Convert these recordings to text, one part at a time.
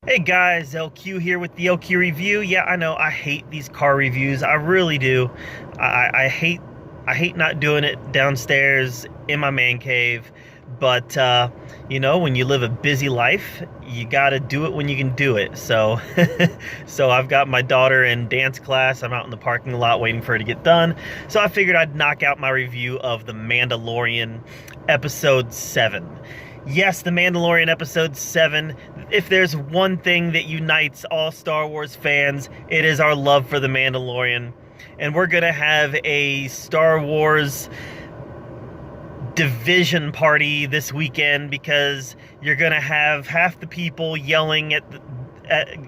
Hey guys, LQ here with the LQ review. Yeah, I know I hate these car reviews. I really do. I hate not doing it downstairs in my man cave. But when you live a busy life, you got to do it when you can do it. So so I've got my daughter in dance class. I'm out in the parking lot waiting for her to get done. So I figured I'd knock out my review of The Mandalorian episode 7. Yes, The Mandalorian Episode 7. If there's one thing that unites all Star Wars fans, it is our love for The Mandalorian. And we're going to have a Star Wars division party this weekend because you're going to have half the people yelling at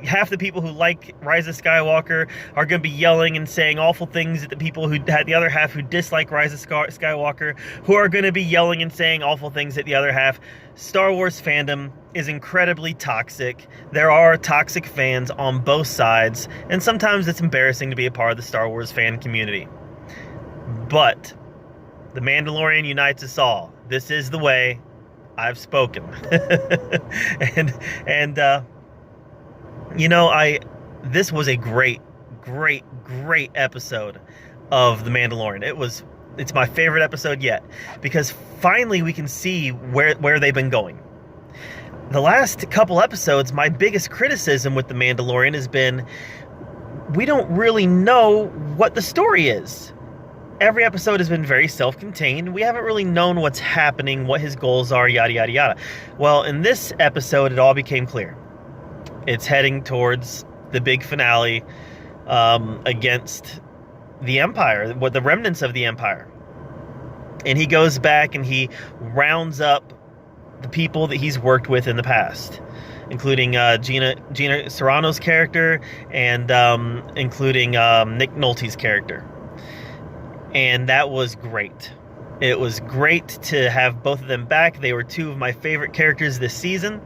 half the people who like Rise of Skywalker are going to be yelling and saying awful things at the people who had the other half who dislike Rise of Skywalker, who are going to be yelling and saying awful things at the other half. Star Wars fandom is incredibly toxic. There are toxic fans on both sides, and sometimes it's embarrassing to be a part of the Star Wars fan community. But The Mandalorian unites us all. This is the way. I've spoken. This was a great episode of The Mandalorian. It's my favorite episode yet, because finally we can see where they've been going. The last couple episodes, my biggest criticism with The Mandalorian has been we don't really know what the story is. Every episode has been very self-contained. We haven't really known what's happening, what his goals are, yada, yada, yada. Well, in this episode, it all became clear. It's heading towards the big finale against the Empire, the remnants of the Empire. And he goes back and he rounds up the people that he's worked with in the past, including Gina Carano's character and including Nick Nolte's character. And that was great. It was great to have both of them back. They were two of my favorite characters this season.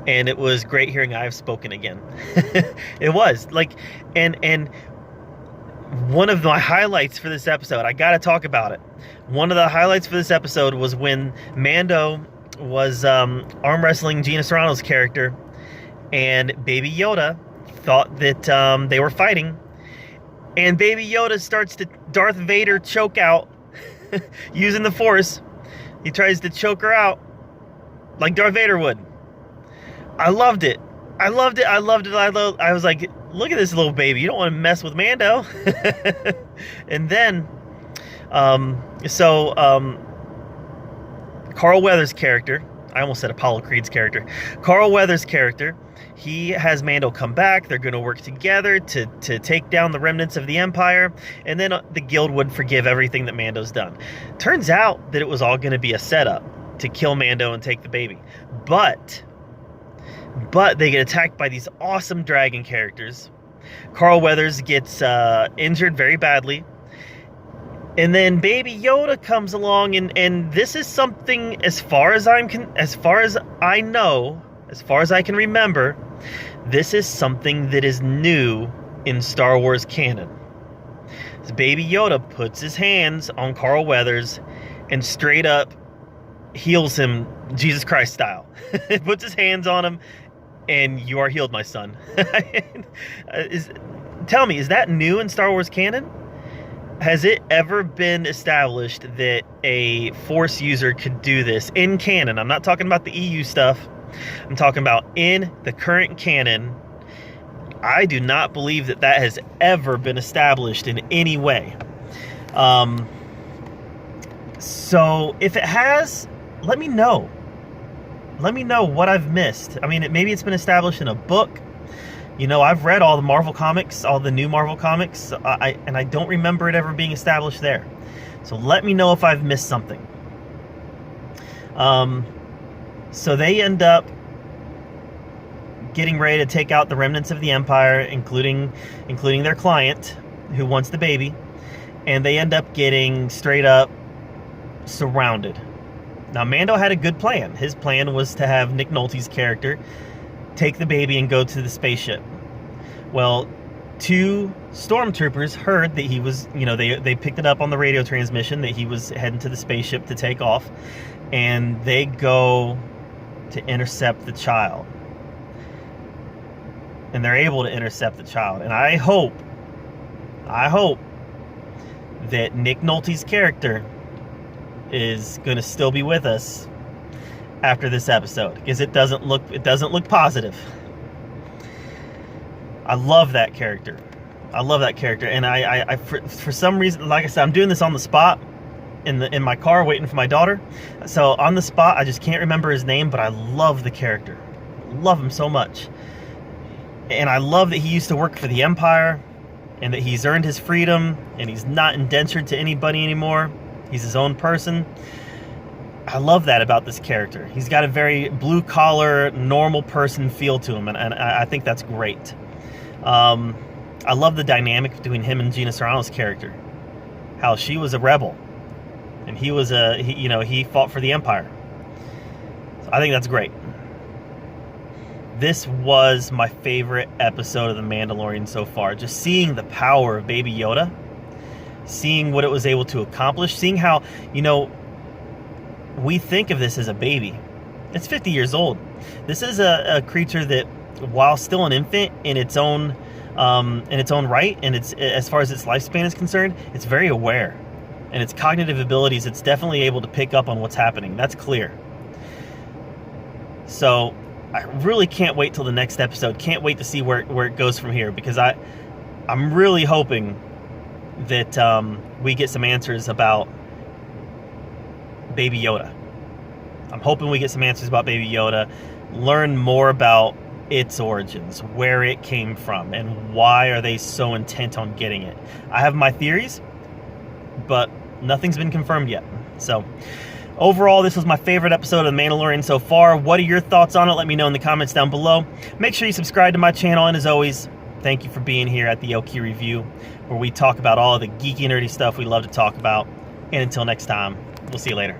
And it was great hearing I've spoken again. It was and one of my highlights for this episode, I gotta talk about it. One of the highlights for this episode was when Mando was arm wrestling Gina Carano's character, and Baby Yoda thought that they were fighting, and Baby Yoda starts to Darth Vader choke out using the Force. He tries to choke her out like Darth Vader would. I loved it. I was like, look at this little baby. You don't want to mess with Mando. And then, Carl Weathers' character, I almost said Apollo Creed's character. Carl Weathers' character, he has Mando come back. They're going to work together to take down the remnants of the Empire. And then the Guild would forgive everything that Mando's done. Turns out that it was all going to be a setup to kill Mando and take the baby. But they get attacked by these awesome dragon characters. Carl Weathers gets injured very badly. And then Baby Yoda comes along, and this is something, as far as I can remember, this is something that is new in Star Wars canon. Baby Yoda puts his hands on Carl Weathers and straight up heals him Jesus Christ style. Puts his hands on him, and you are healed, my son. Tell me, is that new in Star Wars canon? Has it ever been established that a Force user could do this in canon? I'm not talking about the EU stuff. I'm talking about in the current canon. I do not believe that has ever been established in any way. So if it has, let me know. Let me know what I've missed. I mean, maybe it's been established in a book. I've read all the Marvel comics, all the new Marvel comics, and I don't remember it ever being established there. So let me know if I've missed something. So they end up getting ready to take out the remnants of the Empire, including their client, who wants the baby, and they end up getting straight up surrounded. Now, Mando had a good plan. His plan was to have Nick Nolte's character take the baby and go to the spaceship. Well, two stormtroopers heard that he was, they picked it up on the radio transmission that he was heading to the spaceship to take off, and they go to intercept the child. and they're able to intercept the child. And I hope that Nick Nolte's character is going to still be with us after this episode, because it doesn't look positive. I love that character. And I for some reason, like I said, I'm doing this on the spot in my car waiting for my daughter. So on the spot, I just can't remember his name, but I love the character. Love him so much. And I love that he used to work for the Empire, and that he's earned his freedom, and he's not indentured to anybody anymore. He's his own person. I love that about this character. He's got a very blue-collar, normal person feel to him, and I think that's great. I love the dynamic between him and Gina Carano's character. How she was a rebel, and he fought for the Empire. So I think that's great. This was my favorite episode of The Mandalorian so far. Just seeing the power of Baby Yoda, seeing what it was able to accomplish, seeing how, we think of this as a baby. It's 50 years old. This is a creature that, while still an infant in its own right, and it's, as far as its lifespan is concerned, it's very aware. And its cognitive abilities, it's definitely able to pick up on what's happening. That's clear. So I really can't wait till the next episode. Can't wait to see where it goes from here, because I'm really hoping that we get some answers about Baby Yoda. I'm hoping we get some answers about Baby Yoda, learn more about its origins, where it came from, and why are they so intent on getting it. I have my theories, but nothing's been confirmed yet. So overall, this was my favorite episode of The Mandalorian so far. What are your thoughts on it? Let me know in the comments down below. Make sure you subscribe to my channel, and as always, thank you for being here at the Oki Review, where we talk about all of the geeky, nerdy stuff we love to talk about. And until next time, we'll see you later.